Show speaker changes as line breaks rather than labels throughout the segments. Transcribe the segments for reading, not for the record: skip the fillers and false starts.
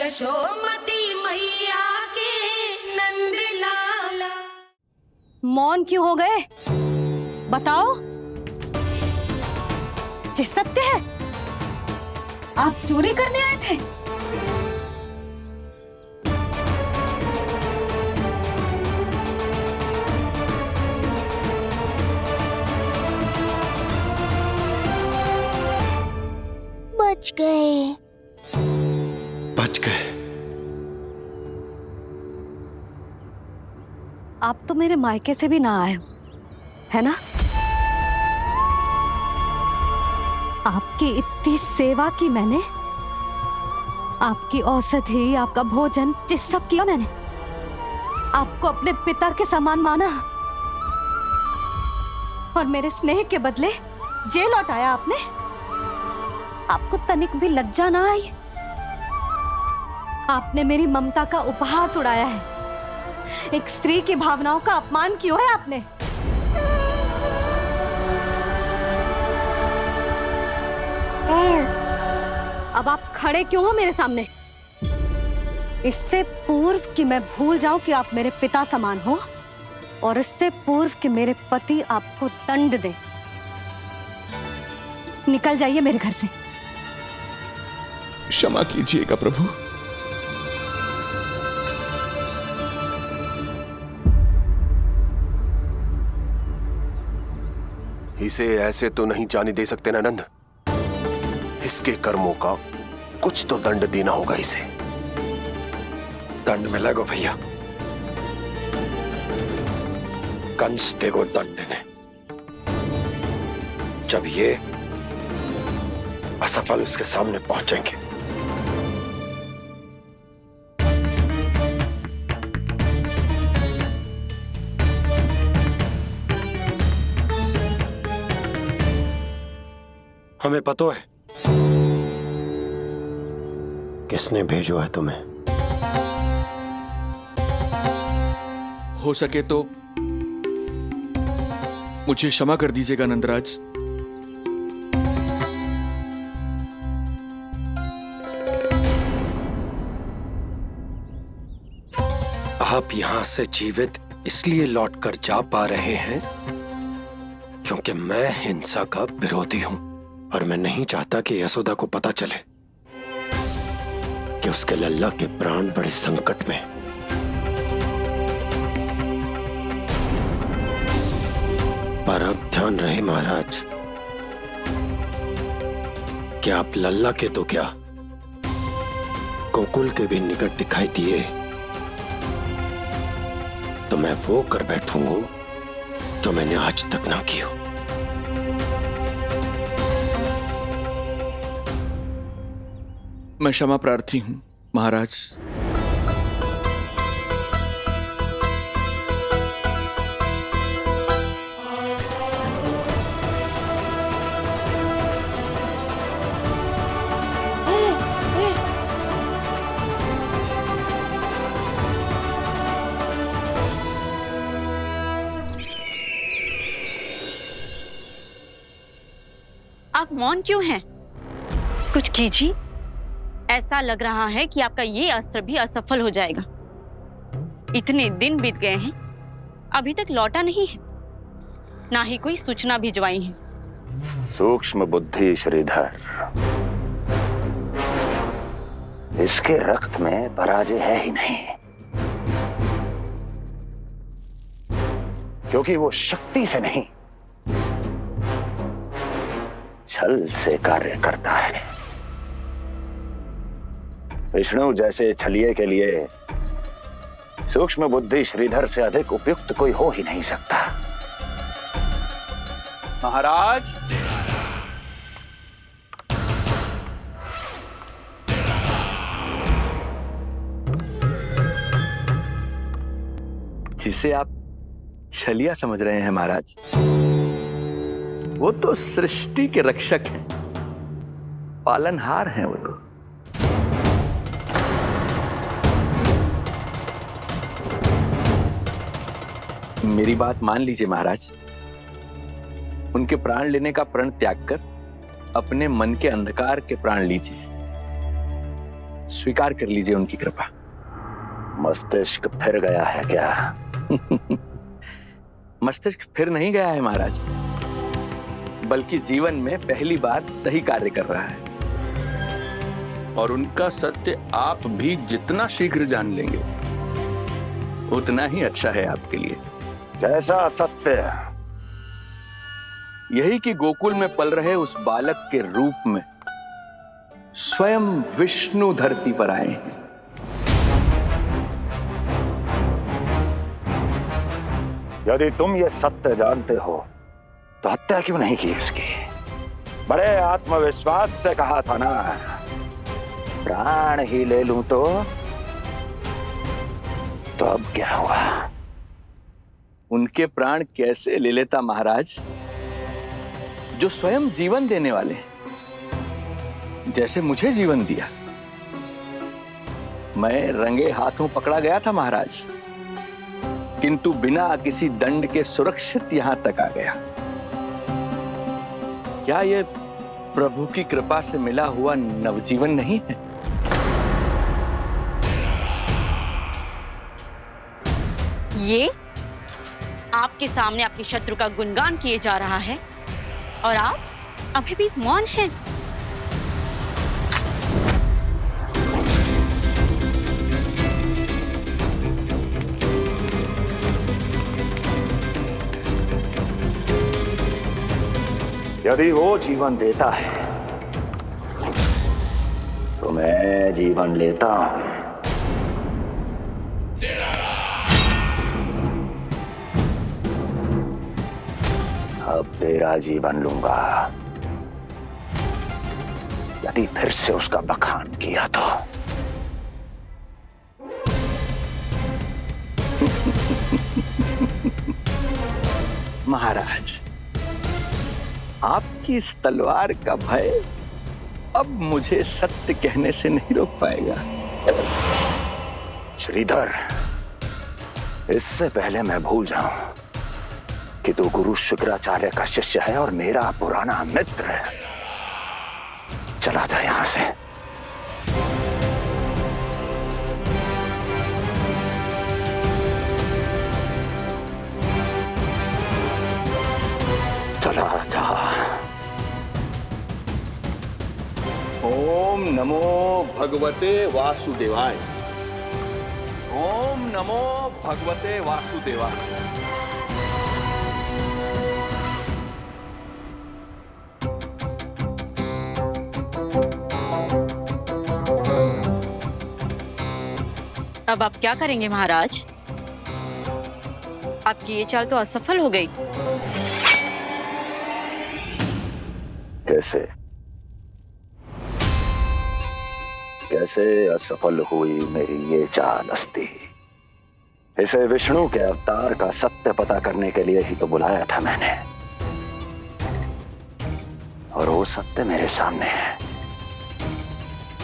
यशोमती मैया के नंद लाला।
मौन क्यों हो गए? बताओ। ये सत्य है, आप चोरी करने आए थे?
बच गए।
बच गए।
आप तो मेरे मायके से भी ना आए हो, है ना? आपकी इतनी सेवा की मैंने, आपकी औषधि, आपका भोजन, ये सब किया मैंने। आपको अपने पिता के समान माना और मेरे स्नेह के बदले जेल लौटाया आपने। आपको तनिक भी लज्जा ना आई? आपने मेरी ममता का उपहास उड़ाया है। एक स्त्री की भावनाओं का अपमान क्यों है आपने? अब आप खड़े क्यों हो मेरे सामने? इससे पूर्व कि मैं भूल जाऊं कि आप मेरे पिता समान हो, और इससे पूर्व कि मेरे पति आपको दंड दे, निकल जाइए मेरे घर से।
क्षमा कीजिएगा प्रभु।
इसे ऐसे तो नहीं जाने दे सकते ना नंद। इसके कर्मों का कुछ तो दंड देना होगा इसे।
दंड मिलेगा भैया, कंस देगो दंड ने, जब ये असफल उसके सामने पहुंचेंगे। हमें पता है किसने भेजो है तुम्हें।
हो सके तो मुझे क्षमा कर दीजिएगा नंदराज।
आप यहां से जीवित इसलिए लौटकर जा पा रहे हैं क्योंकि मैं हिंसा का विरोधी हूं, और मैं नहीं चाहता कि यशोदा को पता चले कि उसके लल्ला के प्राण बड़े संकट में। पर अब ध्यान रहे महाराज कि आप लल्ला के तो क्या, गोकुल के भी निकट दिखाई दिए तो मैं वो कर बैठूंगा जो मैंने आज तक ना की हो।
मैं क्षमा प्रार्थी हूं महाराज।
आप मौन क्यों हैं? कुछ कीजिए। ऐसा लग रहा है कि आपका ये अस्त्र भी असफल हो जाएगा। इतने दिन बीत गए हैं, अभी तक लौटा नहीं है, ना ही कोई सूचना भिजवाई है।
सूक्ष्म बुद्धि श्रीधर, इसके रक्त में पराजय है ही नहीं, क्योंकि वो शक्ति से नहीं छल से कार्य करता है। विष्णु जैसे छलिए के लिए सूक्ष्म बुद्धि श्रीधर से अधिक उपयुक्त कोई हो ही नहीं सकता।
महाराज,
जिसे आप छलिया समझ रहे हैं महाराज, वो तो सृष्टि के रक्षक हैं, पालनहार हैं वो तो। मेरी बात मान लीजिए महाराज, उनके प्राण लेने का प्रण त्याग कर अपने मन के अंधकार के प्राण लीजिए। स्वीकार कर लीजिए उनकी कृपा।
मस्तिष्क फिर गया है क्या?
मस्तिष्क फिर नहीं गया है महाराज, बल्कि जीवन में पहली बार सही कार्य कर रहा है। और उनका सत्य आप भी जितना शीघ्र जान लेंगे उतना ही अच्छा है आपके लिए।
कैसा सत्य?
यही कि गोकुल में पल रहे उस बालक के रूप में स्वयं विष्णु धरती पर आए हैं।
यदि तुम ये सत्य जानते हो तो हत्या क्यों नहीं की उसकी? बड़े आत्मविश्वास से कहा था ना, प्राण ही ले लूं तो अब क्या हुआ?
उनके प्राण कैसे ले लेता महाराज, जो स्वयं जीवन देने वाले हैं, जैसे मुझे जीवन दिया। मैं रंगे हाथों पकड़ा गया था महाराज, किंतु बिना किसी दंड के सुरक्षित यहां तक आ गया। क्या यह प्रभु की कृपा से मिला हुआ नवजीवन नहीं है?
ये आपके सामने अपने शत्रु का गुणगान किए जा रहा है और आप अभी भी मौन हैं।
यदि वो जीवन देता है तो मैं जीवन लेता हूं। अब तेरा जीवन लूंगा यदि फिर से उसका बखान किया तो।
महाराज, आपकी इस तलवार का भय अब मुझे सत्य कहने से नहीं रोक पाएगा।
श्रीधर, इससे पहले मैं भूल जाऊं कि तू गुरु शुक्राचार्य का शिष्य है और मेरा पुराना मित्र है, चला जा यहां से। चला जा।
ओम नमो भगवते वासुदेवाय। ओम नमो भगवते वासुदेवाय।
अब आप क्या करेंगे महाराज? आपकी ये चाल तो असफल हो गई।
कैसे कैसे असफल हुई मेरी ये चाल अस्ति? इसे विष्णु के अवतार का सत्य पता करने के लिए ही तो बुलाया था मैंने, और वो सत्य मेरे सामने है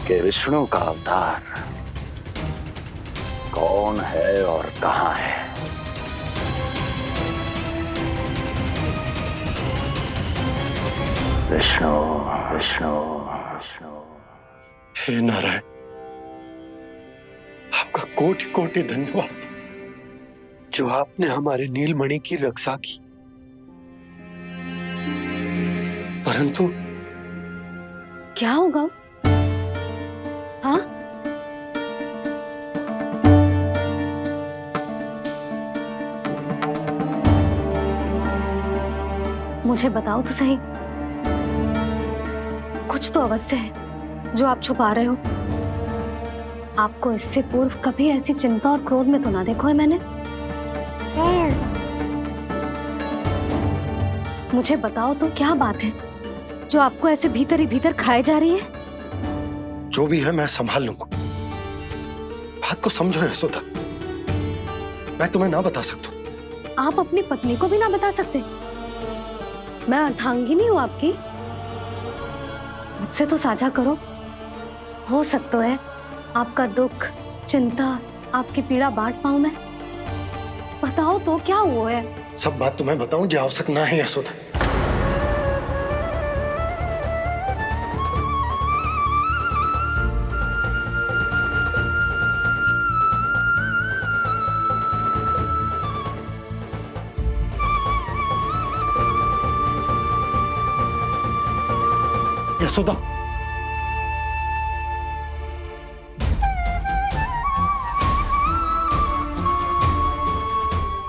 कि विष्णु का अवतार कौन है और कहां है। विष्णु विष्णु विष्णु।
हे नारायण, आपका कोटि कोटि धन्यवाद जो आपने हमारे नीलमणि की रक्षा की। परंतु
क्या होगा? हाँ, मुझे बताओ तो सही, कुछ तो अवश्य है जो आप छुपा रहे हो। आपको इससे पूर्व कभी ऐसी चिंता और क्रोध में तो ना देखो है मैंने। मुझे बताओ तो क्या बात है जो आपको ऐसे भीतर ही भीतर खाए जा रही है?
जो भी है मैं संभाल लूंगा। बात को समझो यशोदा, मैं तुम्हें ना बता सकता।
आप अपनी पत्नी को भी ना बता सकते? मैं अर्धांगिनी हूं आपकी, मुझसे तो साझा करो। हो सकता है आपका दुख, चिंता, आपकी पीड़ा बांट पाऊं मैं। बताओ तो क्या हुआ है?
सब बात तुम्हें बताऊं जो आवश्यक ना है यशोदा। यशोदा,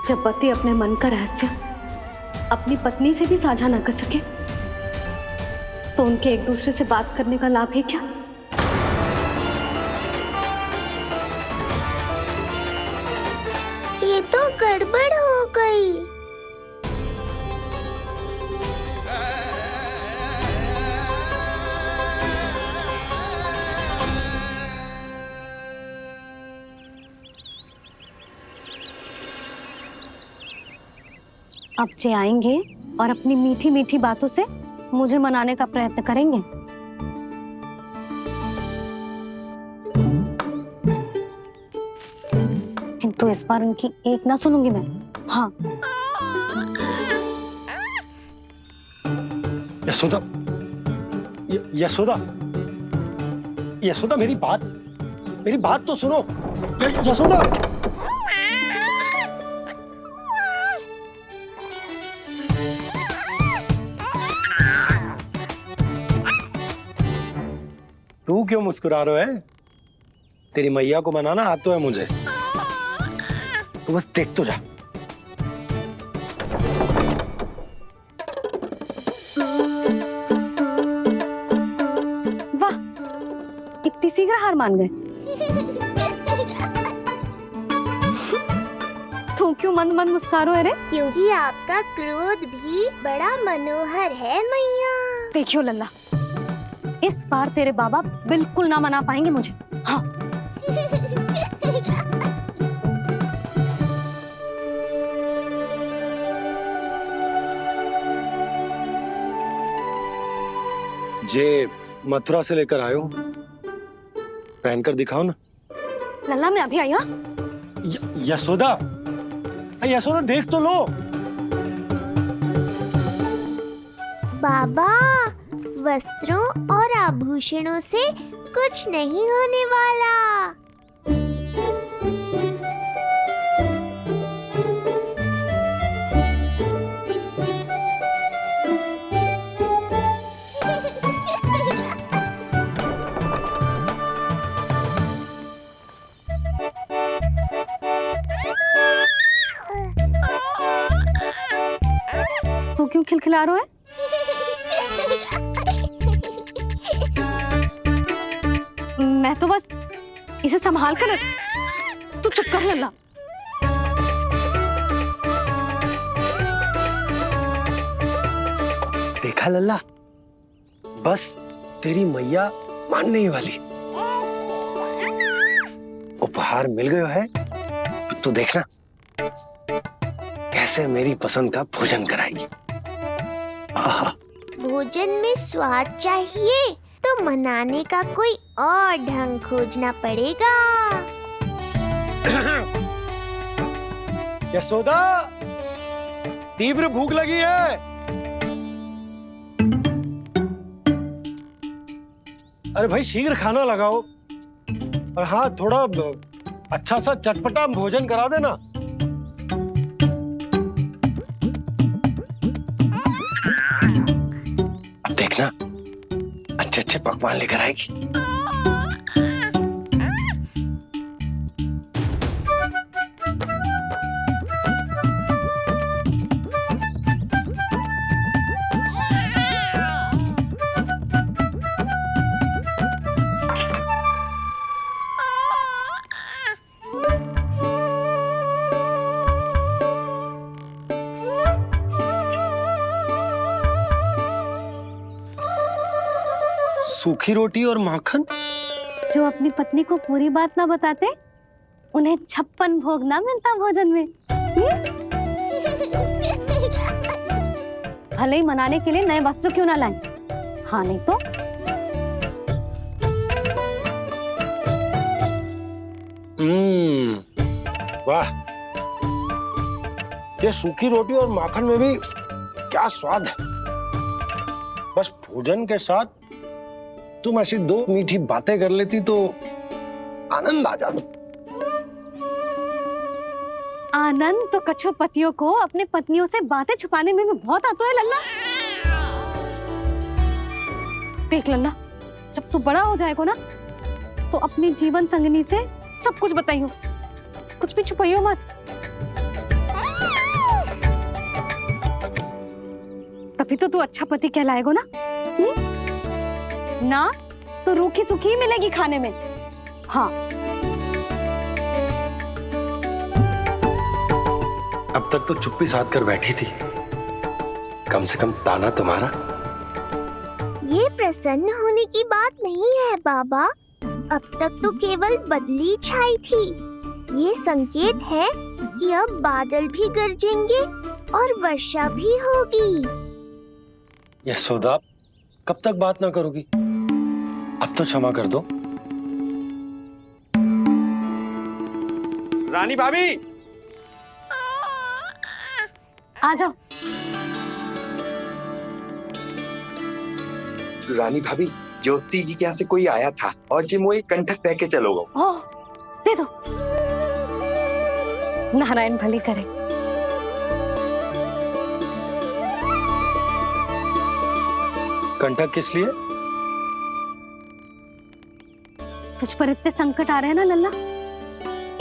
जब पति अपने मन का रहस्य अपनी पत्नी से भी साझा न कर सके तो उनके एक दूसरे से बात करने का लाभ है क्या?
ये तो गड़बड़ हो गई।
अब जे आएंगे और अपनी मीठी मीठी बातों से मुझे मनाने का प्रयत्न करेंगे। किंतु इस बार उनकी एक ना सुनूंगी मैं। हाँ,
यशोदा, यशोदा, यशोदा, मेरी बात तो सुनो। यशोदा, तू क्यों मुस्कुरा रहा है? तेरी मैया को मनाना आता है मुझे, तो बस देख तो जा।
वाह, इतनी शीघ्र हार मान गए। तू क्यों मंद मंद मुस्कुरा रहे?
क्योंकि आपका क्रोध भी बड़ा मनोहर है मैया।
देखियो लल्ला, इस बार तेरे बाबा बिल्कुल ना मना पाएंगे मुझे। हाँ,
जे मथुरा से लेकर आयो, पहनकर दिखाओ ना।
लल्ला मैं अभी आई। हाँ,
यशोदा, यशोदा देख तो लो।
बाबा, वस्त्रों और आभूषणों से कुछ नहीं होने वाला।
तू क्यों खिलखिला रहा है? मैं तो बस इसे संभाल कर। तू चुप कर लल्ला।
देखा लल्ला, बस तेरी मैया मानने ही वाली। उपहार मिल गयो है, तू देखना कैसे मेरी पसंद का भोजन कराएगी। आहा,
भोजन में स्वाद चाहिए तो मनाने का कोई और ढंग खोजना पड़ेगा।
यशोदा, तीव्र भूख लगी है। अरे भाई शीघ्र खाना लगाओ, और हाँ थोड़ा अच्छा सा चटपटा भोजन करा देना। अब देखना अच्छे अच्छे पकवान लेकर आएगी। सूखी रोटी और माखन।
जो अपनी पत्नी को पूरी बात ना बताते उन्हें 56 भोग ना मिलता भोजन में। भले ही मनाने के लिए नए वस्त्र क्यों ना लाएं। हाँ नहीं तो
वाह, ये सूखी रोटी और माखन में भी क्या स्वाद है। बस भोजन के साथ तुम ऐसी दो मीठी बातें कर लेती तो आनंद आ जाता।
आनंद तो कछु पतियों को अपने पत्नियों से बातें छुपाने में भी बहुत आता है लल्ला। देख लल्ला, जब तू बड़ा हो जाएगा ना तो अपनी जीवन संगनी से सब कुछ बताइयो, कुछ भी छुपाइयो मत। तभी तो तू अच्छा पति कहलाएगा ना। ना तो रूखी सूखी मिलेगी खाने में। हाँ,
अब तक तो चुप्पी साध कर बैठी थी, कम से कम ताना तुम्हारा।
ये प्रसन्न होने की बात नहीं है बाबा, अब तक तो केवल बदली छाई थी। ये संकेत है कि अब बादल भी गरजेंगे और वर्षा भी होगी।
यशोदा, कब तक बात ना करोगी? अब तो क्षमा कर दो।
रानी भाभी,
आ जाओ।
रानी भाभी, ज्योति जी के यहाँ से कोई आया था और जी मुझे कंठक दे के चलो गो।
ओह, दे दो। नारायण भली करे।
कंठक किस लिए?
तुझ पर इतने संकट आ रहे हैं ना लल्ला,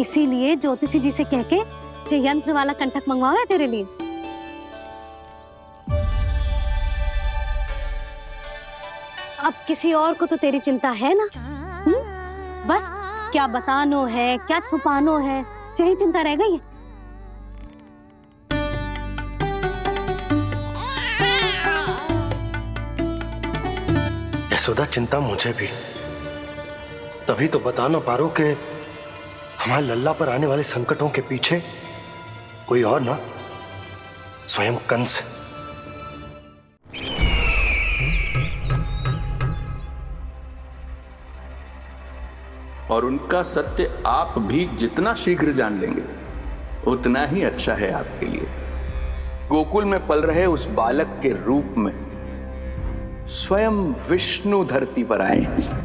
इसीलिए ज्योतिषी जी से कह के ये यंत्र वाला कंठक मंगवाया है तेरे लिए। अब किसी और को तो तेरी चिंता है ना? बस क्या बतानो है, क्या छुपानो है, यही चिंता रह गई है।
यशोदा, चिंता मुझे भी, तभी तो बता ना पा रहा कि हमारे लल्ला पर आने वाले संकटों के पीछे कोई और ना, स्वयं कंस।
और उनका सत्य आप भी जितना शीघ्र जान लेंगे उतना ही अच्छा है आपके लिए। गोकुल में पल रहे उस बालक के रूप में स्वयं विष्णु धरती पर आए हैं।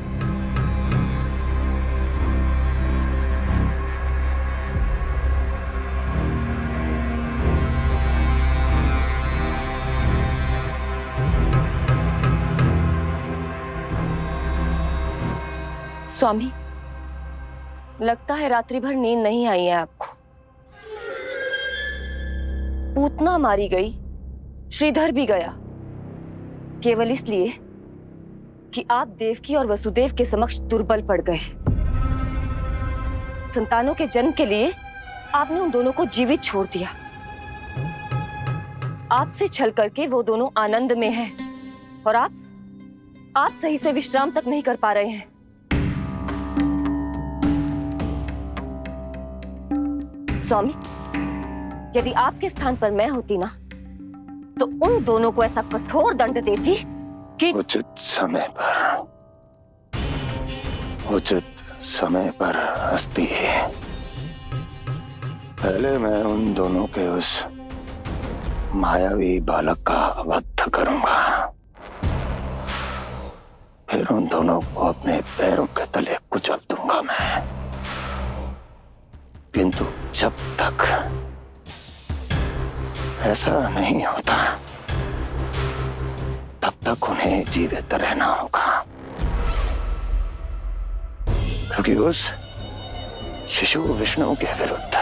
स्वामी, लगता है रात्रि भर नींद नहीं आई है आपको। पूतना मारी गई, श्रीधर भी गया, केवल इसलिए कि आप देवकी और वसुदेव के समक्ष दुर्बल पड़ गए। संतानों के जन्म के लिए आपने उन दोनों को जीवित छोड़ दिया। आपसे छल करके वो दोनों आनंद में हैं और आप सही से विश्राम तक नहीं कर पा रहे हैं। स्वामी, यदि आपके स्थान पर मैं होती ना तो उन दोनों को ऐसा कठोर दंड देती कि
उचित समय पर हस्ती। पहले मैं उन दोनों के उस मायावी बालक का वध करूंगा, फिर उन दोनों को अपने पैरों के तले कुचल दूंगा मैं। किंतु जब तक ऐसा नहीं होता तब तक उन्हें जीवित रहना होगा, क्योंकि उस शिशु विष्णु के विरुद्ध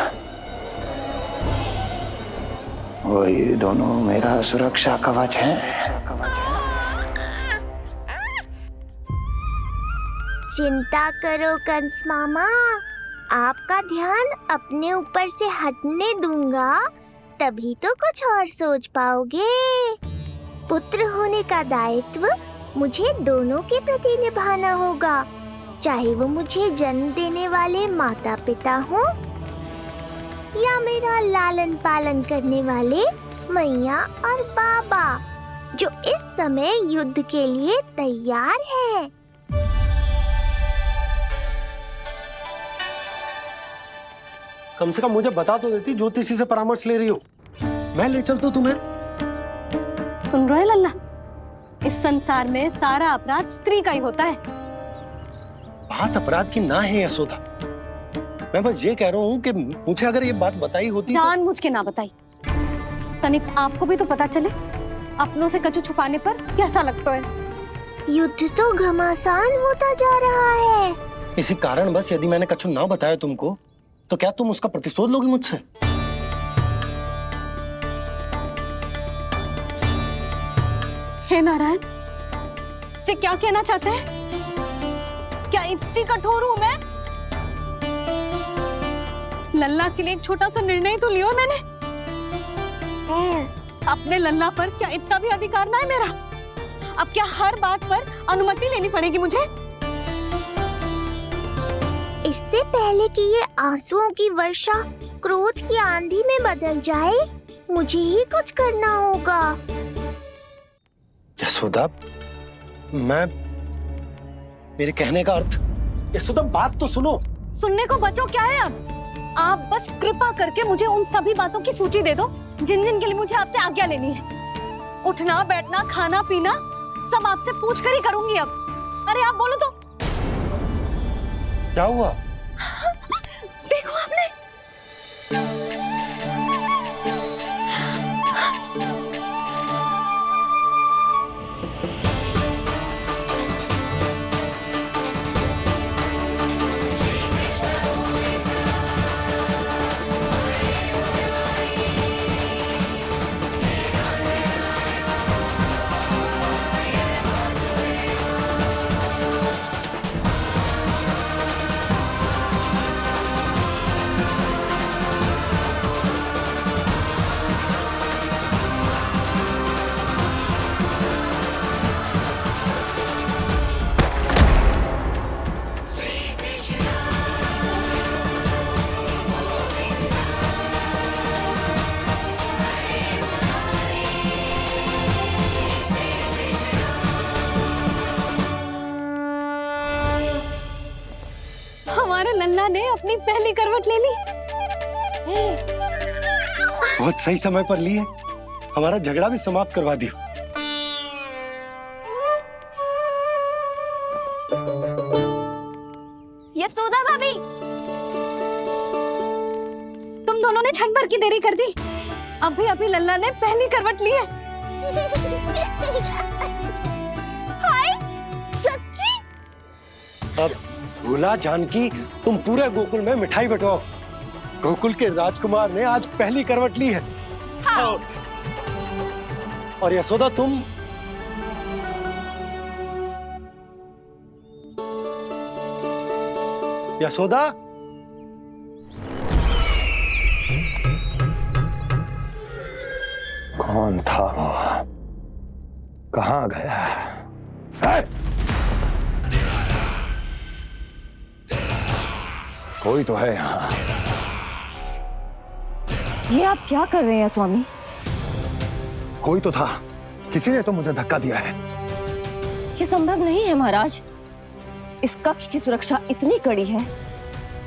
वही दोनों मेरा सुरक्षा कवच है।
चिंता करो कंस मामा, आपका ध्यान अपने ऊपर से हटने दूंगा, तभी तो कुछ और सोच पाओगे। पुत्र होने का दायित्व मुझे दोनों के प्रति निभाना होगा, चाहे वो मुझे जन्म देने वाले माता पिता हो या मेरा लालन पालन करने वाले मैया और बाबा, जो इस समय युद्ध के लिए तैयार है।
कम से कम मुझे बता तो देती, ज्योतिषी से परामर्श ले रही हो, मैं ले चलता तुम्हें।
सुन रहे लल्ला, इस संसार में सारा अपराध स्त्री का ही होता है।
बात अपराध की ना है यशोदा, मैं बस ये कह रहा हूँ कि मुझे अगर ये बात बताई होती
जान मुझ के ना बताई, तनिक आपको भी तो पता चले अपनों से कछु छुपाने पर कैसा लगता है।
युद्ध तो घमासान होता जा रहा है।
इसी कारण बस यदि मैंने कछु ना बताया तुमको तो क्या तुम उसका प्रतिशोध लोगी मुझसे?
हे नारायण, जी क्या कहना चाहते हैं? क्या इतनी कठोर हूं मैं? लल्ला के लिए एक छोटा सा निर्णय तो लियो मैंने। अपने लल्ला पर क्या इतना भी अधिकार ना है मेरा? अब क्या हर बात पर अनुमति लेनी पड़ेगी मुझे?
इससे पहले कि ये आंसुओं की वर्षा क्रोध की आंधी में बदल जाए, मुझे ही कुछ करना होगा।
यशोदा, मेरे कहने का अर्थ। यशोदा, बात तो सुनो।
सुनने को बचो क्या है अब? आप बस कृपा करके मुझे उन सभी बातों की सूची दे दो जिन जिन के लिए मुझे आपसे आज्ञा लेनी है। उठना, बैठना, खाना, पीना सब आपसे पूछ कर ही करूंगी अब। अरे आप बोलो तो।
क्या हुआ?
देखो आपने। हमारे लल्ला ने अपनी पहली करवट ले ली।
बहुत सही समय पर ली है। हमारा झगड़ा भी समाप्त करवा दिया।
यशोदा भाभी, तुम दोनों ने क्षण भर की देरी कर दी। अभी अभी लल्ला ने पहली करवट ली है।
हाय, सच्ची?
अब भूला जानकी, तुम पूरे गोकुल में मिठाई बंटवाओ। गोकुल के राजकुमार ने आज पहली करवट ली है।
हाँ।
और यशोदा, तुम यशोदा,
कौन था वो? कहाँ गया? है? कोई तो है यहाँ।
ये आप क्या कर रहे हैं स्वामी?
कोई तो था, किसी ने तो मुझे धक्का दिया है।
ये संभव नहीं है महाराज। इस कक्ष की सुरक्षा इतनी कड़ी है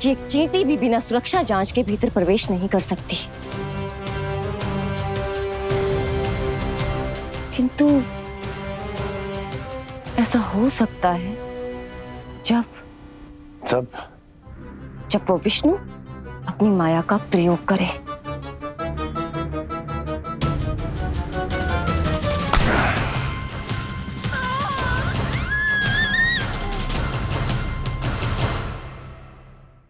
कि एक चींटी भी बिना सुरक्षा जांच के भीतर प्रवेश नहीं कर सकती। किंतु ऐसा हो सकता है जब वो विष्णु अपनी माया का प्रयोग करे।